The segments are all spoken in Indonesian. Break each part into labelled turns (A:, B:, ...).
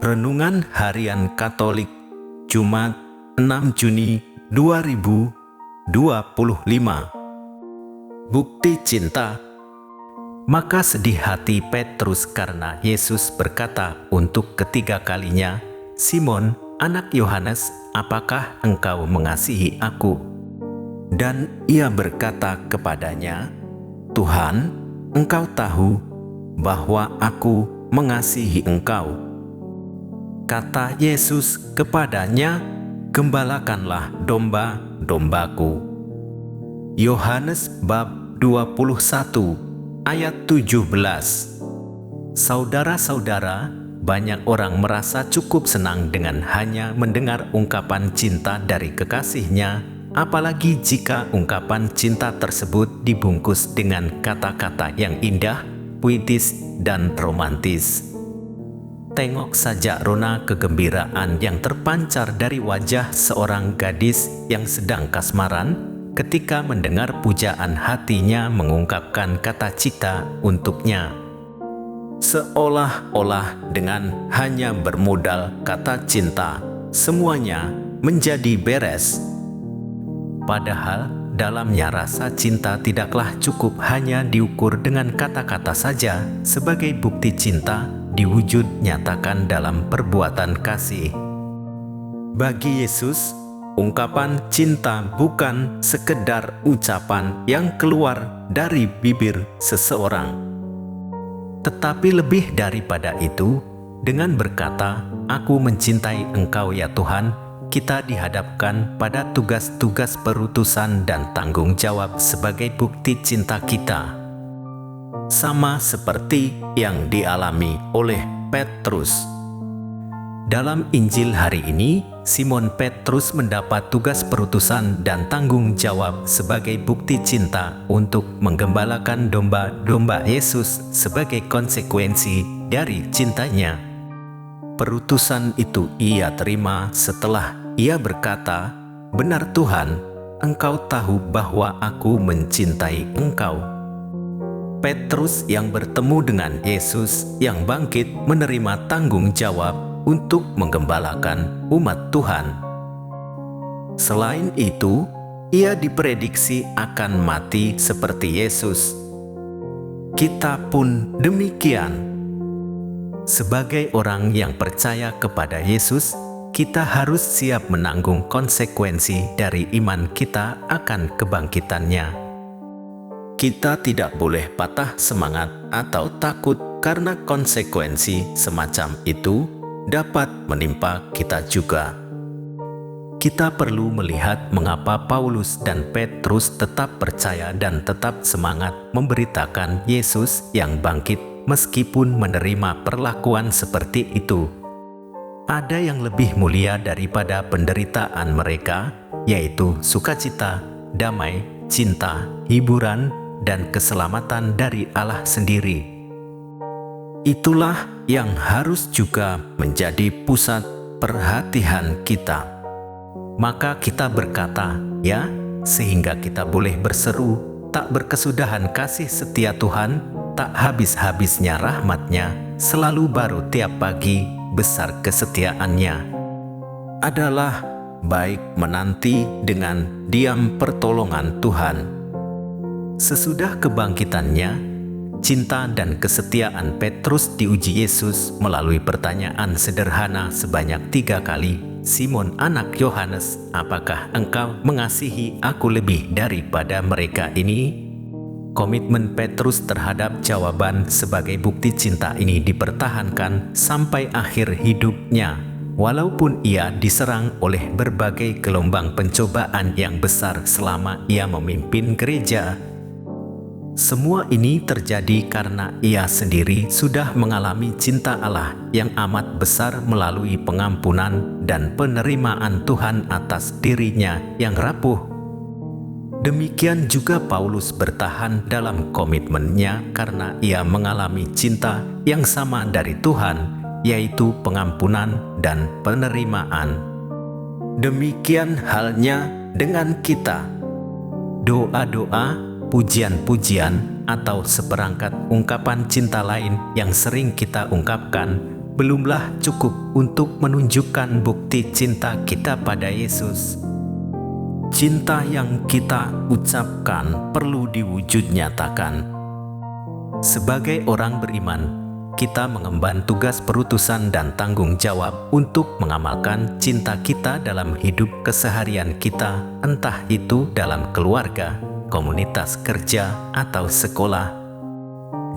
A: Renungan Harian Katolik Jumat 6 Juni 2025. Bukti cinta. Maka sedih hati Petrus karena Yesus berkata untuk ketiga kalinya, "Simon, anak Yohanes, apakah engkau mengasihi aku?" Dan ia berkata kepadanya, "Tuhan, engkau tahu bahwa aku mengasihi engkau." Kata Yesus kepadanya, "Gembalakanlah domba-dombaku." Yohanes bab 21 ayat 17. Saudara-saudara, banyak orang merasa cukup senang dengan hanya mendengar ungkapan cinta dari kekasihnya, apalagi jika ungkapan cinta tersebut dibungkus dengan kata-kata yang indah, puitis, dan romantis. Tengok saja rona kegembiraan yang terpancar dari wajah seorang gadis yang sedang kasmaran ketika mendengar pujaan hatinya mengungkapkan kata cinta untuknya. Seolah-olah dengan hanya bermodal kata cinta, semuanya menjadi beres. Padahal dalamnya rasa cinta tidaklah cukup hanya diukur dengan kata-kata saja. Sebagai bukti cinta diwujud nyatakan dalam perbuatan kasih. Bagi Yesus, ungkapan cinta bukan sekedar ucapan yang keluar dari bibir seseorang, tetapi lebih daripada itu. Dengan berkata, "Aku mencintai Engkau ya Tuhan," kita dihadapkan pada tugas-tugas perutusan dan tanggung jawab sebagai bukti cinta kita. Sama seperti yang dialami oleh Petrus. Dalam Injil hari ini, Simon Petrus mendapat tugas perutusan dan tanggung jawab sebagai bukti cinta untuk menggembalakan domba-domba Yesus sebagai konsekuensi dari cintanya. Perutusan itu ia terima setelah ia berkata, "Benar Tuhan, Engkau tahu bahwa aku mencintai Engkau." Petrus yang bertemu dengan Yesus yang bangkit menerima tanggung jawab untuk menggembalakan umat Tuhan. Selain itu, ia diprediksi akan mati seperti Yesus. Kita pun demikian. Sebagai orang yang percaya kepada Yesus, kita harus siap menanggung konsekuensi dari iman kita akan kebangkitannya. Kita tidak boleh patah semangat atau takut karena konsekuensi semacam itu dapat menimpa kita juga. Kita perlu melihat mengapa Paulus dan Petrus tetap percaya dan tetap semangat memberitakan Yesus yang bangkit meskipun menerima perlakuan seperti itu. Ada yang lebih mulia daripada penderitaan mereka, yaitu sukacita, damai, cinta, hiburan, dan keselamatan dari Allah sendiri. Itulah yang harus juga menjadi pusat perhatian kita. Maka kita berkata, "Ya," sehingga kita boleh berseru, "Tak berkesudahan kasih setia Tuhan, tak habis-habisnya rahmat-Nya, selalu baru tiap pagi, besar kesetiaannya." Adalah baik menanti dengan diam pertolongan Tuhan. Sesudah kebangkitannya, cinta dan kesetiaan Petrus diuji Yesus melalui pertanyaan sederhana sebanyak 3 kali. "Simon anak Yohanes, apakah engkau mengasihi aku lebih daripada mereka ini?" Komitmen Petrus terhadap jawaban sebagai bukti cinta ini dipertahankan sampai akhir hidupnya, walaupun ia diserang oleh berbagai gelombang pencobaan yang besar selama ia memimpin gereja. Semua ini terjadi karena ia sendiri sudah mengalami cinta Allah yang amat besar melalui pengampunan dan penerimaan Tuhan atas dirinya yang rapuh. Demikian juga Paulus bertahan dalam komitmennya karena ia mengalami cinta yang sama dari Tuhan, yaitu pengampunan dan penerimaan. Demikian halnya dengan kita. Doa-doa, pujian-pujian, atau seperangkat ungkapan cinta lain yang sering kita ungkapkan belumlah cukup untuk menunjukkan bukti cinta kita pada Yesus. Cinta yang kita ucapkan perlu diwujud nyatakan. Sebagai orang beriman, kita mengemban tugas perutusan dan tanggung jawab untuk mengamalkan cinta kita dalam hidup keseharian kita, entah itu dalam keluarga, komunitas kerja, atau sekolah.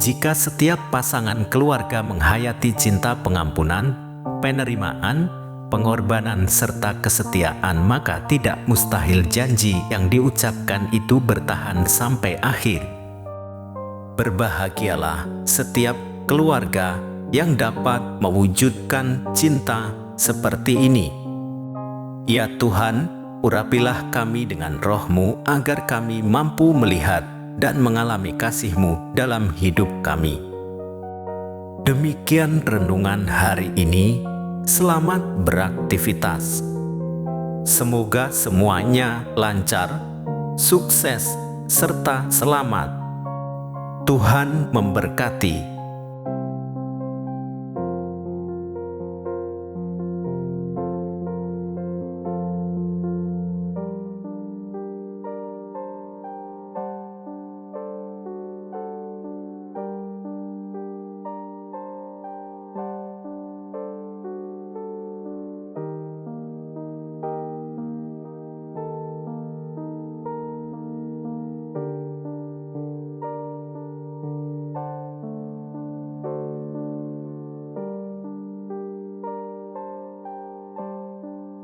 A: Jika setiap pasangan keluarga menghayati cinta pengampunan, penerimaan, pengorbanan, serta kesetiaan, maka tidak mustahil janji yang diucapkan itu bertahan sampai akhir. Berbahagialah setiap keluarga yang dapat mewujudkan cinta seperti ini. Ya Tuhan, urapilah kami dengan roh-Mu agar kami mampu melihat dan mengalami kasih-Mu dalam hidup kami. Demikian renungan hari ini. Selamat beraktivitas. Semoga semuanya lancar, sukses, serta selamat. Tuhan memberkati.